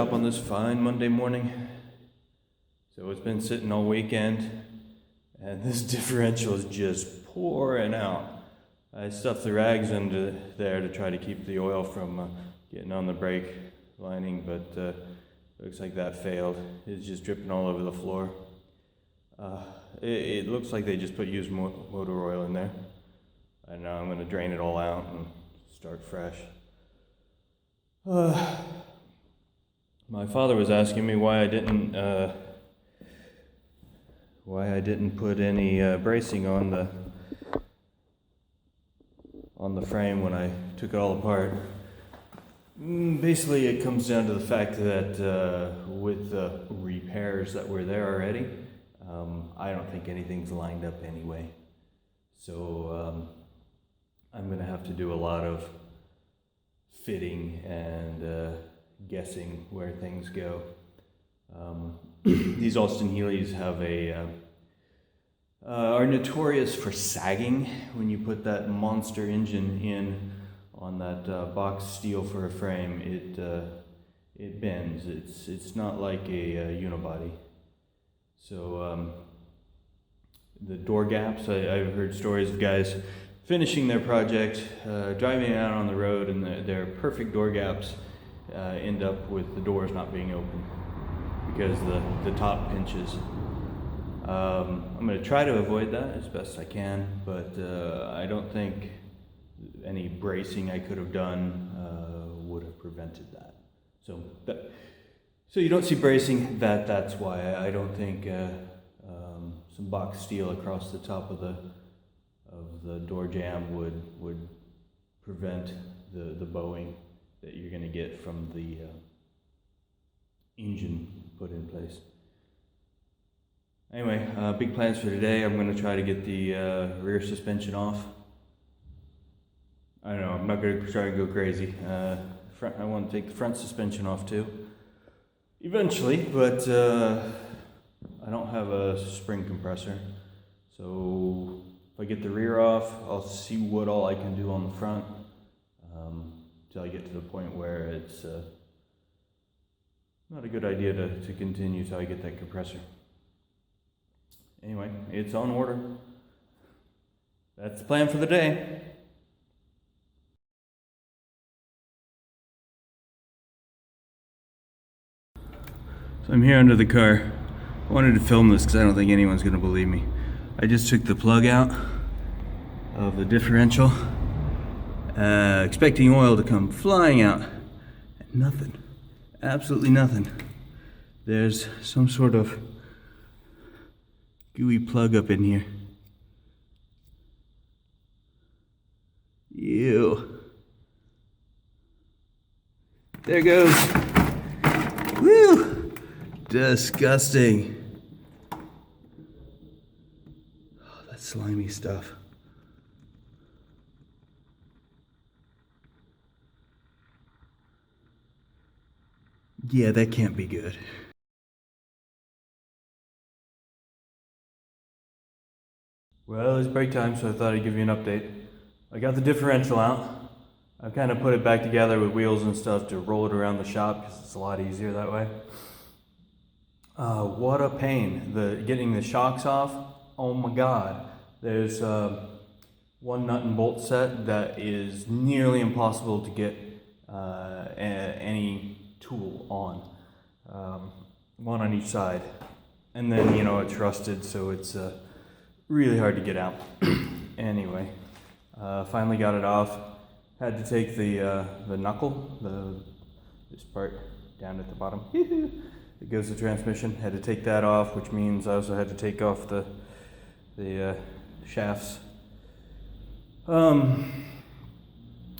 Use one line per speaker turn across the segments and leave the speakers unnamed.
shop on this fine Monday morning. So it's been sitting all weekend, and this differential is just pouring out. I stuffed the rags into there to try to keep the oil from getting on the brake lining, but looks like that failed. It's just dripping all over the floor. It looks like they just put used motor oil in there. And now I'm going to drain it all out and start fresh. My father was asking me why I didn't put any bracing on the frame when I took it all apart. Basically, it comes down to the fact that with the repairs that were there already, I don't think anything's lined up anyway. So I'm going to have to do a lot of fitting and guessing where things go. These Austin Healeys have are notorious for sagging when you put that monster engine in on that box steel for a frame. It bends. It's not like a unibody. So the door gaps, I've heard stories of guys finishing their project, driving it out on the road, and their perfect door gaps end up with the doors not being open because the top pinches. I'm going to try to avoid that as best I can, but I don't think any bracing I could have done would have prevented that. So you don't see bracing. That's why I don't think some box steel across the top of the door jamb would prevent the bowing that you're going to get from the engine put in place. Anyway, big plans for today. I'm going to try to get the rear suspension off. I don't know, I'm not going to try and go crazy. I want to take the front suspension off too, eventually, but I don't have a spring compressor. So if I get the rear off, I'll see what all I can do on the front till I get to the point where it's not a good idea to continue till I get that compressor. Anyway, it's on order. That's the plan for the day. So I'm here under the car. I wanted to film this because I don't think anyone's going to believe me. I just took the plug out of the differential, expecting oil to come flying out. And nothing. Absolutely nothing. There's some sort of gooey plug up in here. Ew. There it goes. Woo! Disgusting. Oh, that's slimy stuff. Yeah, that can't be good. Well, it's break time, so I thought I'd give you an update. I got the differential out. I've kind of put it back together with wheels and stuff to roll it around the shop because it's a lot easier that way. What a pain. Getting the shocks off, oh my god. There's one nut and bolt set that is nearly impossible to get any tool on. One on each side. And then, it's rusted, so it's really hard to get out. Anyway, finally got it off. Had to take the knuckle, this part down at the bottom. It goes to transmission. Had to take that off, which means I also had to take off the shafts.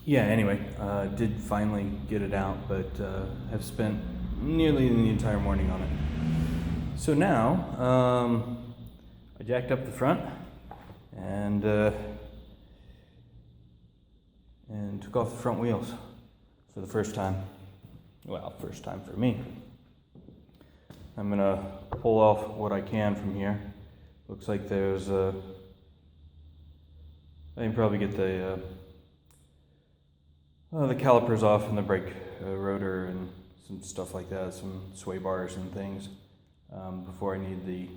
Anyway, did finally get it out, but have spent nearly the entire morning on it. So now, I jacked up the front and took off the front wheels for the first time. Well, first time for me. I'm gonna pull off what I can from here. Looks like there's I can probably get the calipers off and the brake rotor and some stuff like that, some sway bars and things, before I need the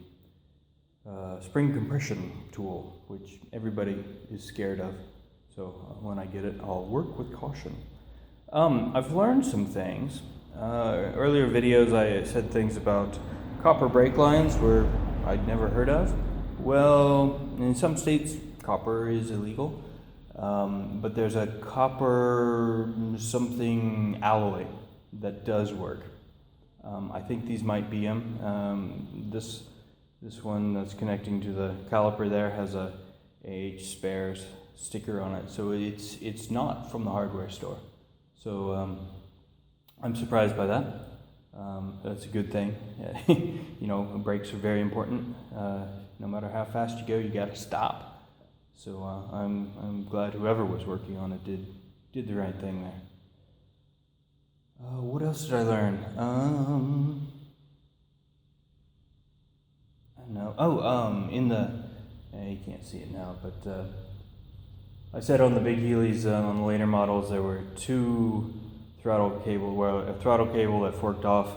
spring compression tool, which everybody is scared of. So when I get it, I'll work with caution. I've learned some things. Earlier videos I said things about copper brake lines where I'd never heard of. Well, in some states copper is illegal, but there's a copper something alloy that does work. I think these might be them. This one that's connecting to the caliper there has a AH spares sticker on it, so it's not from the hardware store. So I'm surprised by that. That's a good thing. You know, brakes are very important. No matter how fast you go, you got to stop. So I'm glad whoever was working on it did the right thing there. What else did I learn? I don't know. In the you can't see it now, but I said on the big Healeys, on the later models, there were two throttle cable, well, a throttle cable that forked off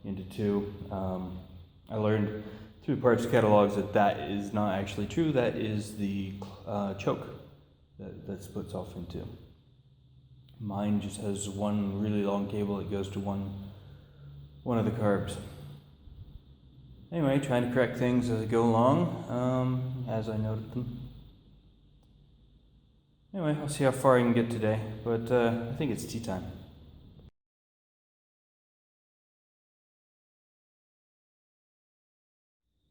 into two. I learned through parts catalogs that is not actually true. That is the choke that splits off in two. Mine just has one really long cable that goes to one of the carbs. Anyway, trying to correct things as I go along, as I noted them. Anyway, I'll see how far I can get today, but I think it's tea time.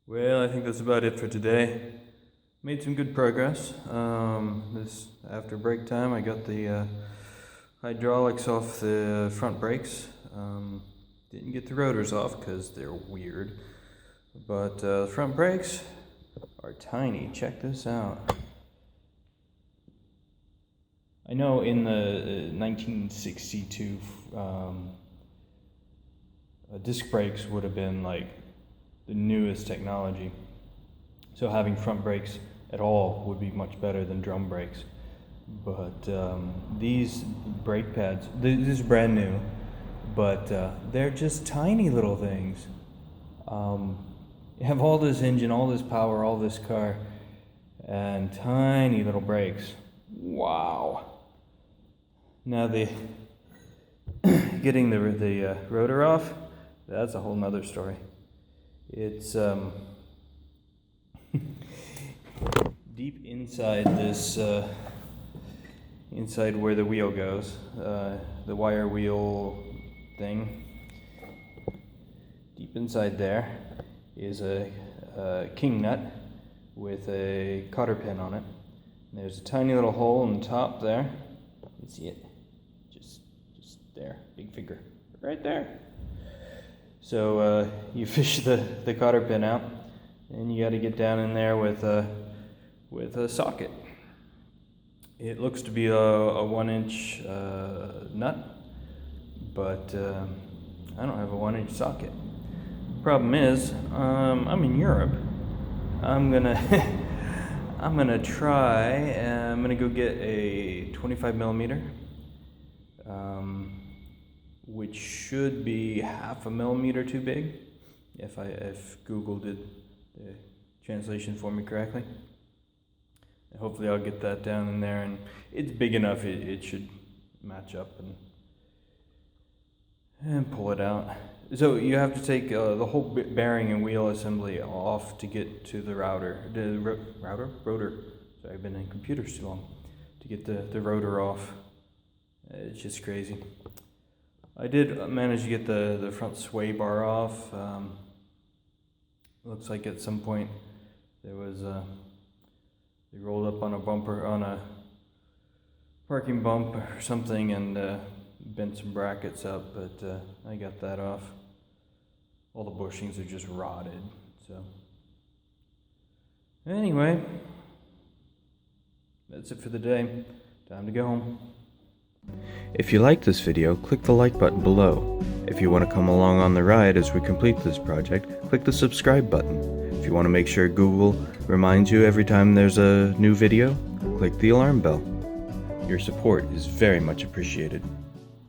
Well, I think that's about it for today. Made some good progress. After break time, I got the hydraulics off the front brakes. Didn't get the rotors off because they're weird. But the front brakes are tiny. Check this out. I know in the 1962, disc brakes would have been like the newest technology. So having front brakes at all would be much better than drum brakes. But these brake pads, this is brand new, but they're just tiny little things. You have all this engine, all this power, all this car, and tiny little brakes. Wow. Now getting the rotor off, that's a whole nother story. It's deep inside this, inside where the wheel goes, the wire wheel thing. Deep inside there is a king nut with a cotter pin on it. And there's a tiny little hole in the top there. You can see it, just there, big finger, right there. So you fish the cotter pin out, and you got to get down in there with a socket. It looks to be a 1-inch nut, but I don't have a 1-inch socket. Problem is, I'm in Europe. I'm gonna try. I'm gonna go get a 25 millimeter, which should be half a millimeter too big, if Google did the translation for me correctly. And hopefully I'll get that down in there, and it's big enough. It should match up and pull it out. So you have to take the whole bearing and wheel assembly off to get to the rotor. Rotor. Sorry, I've been in computers too long. To get the rotor off. It's just crazy. I did manage to get the front sway bar off. Looks like at some point there was they rolled up on a bumper, on a parking bump or something, and bent some brackets up, but I got that off. All the bushings are just rotted, so. Anyway, that's it for the day. Time to go home.
If you liked this video, click the like button below. If you want to come along on the ride as we complete this project, click the subscribe button. If you want to make sure Google reminds you every time there's a new video, click the alarm bell. Your support is very much appreciated.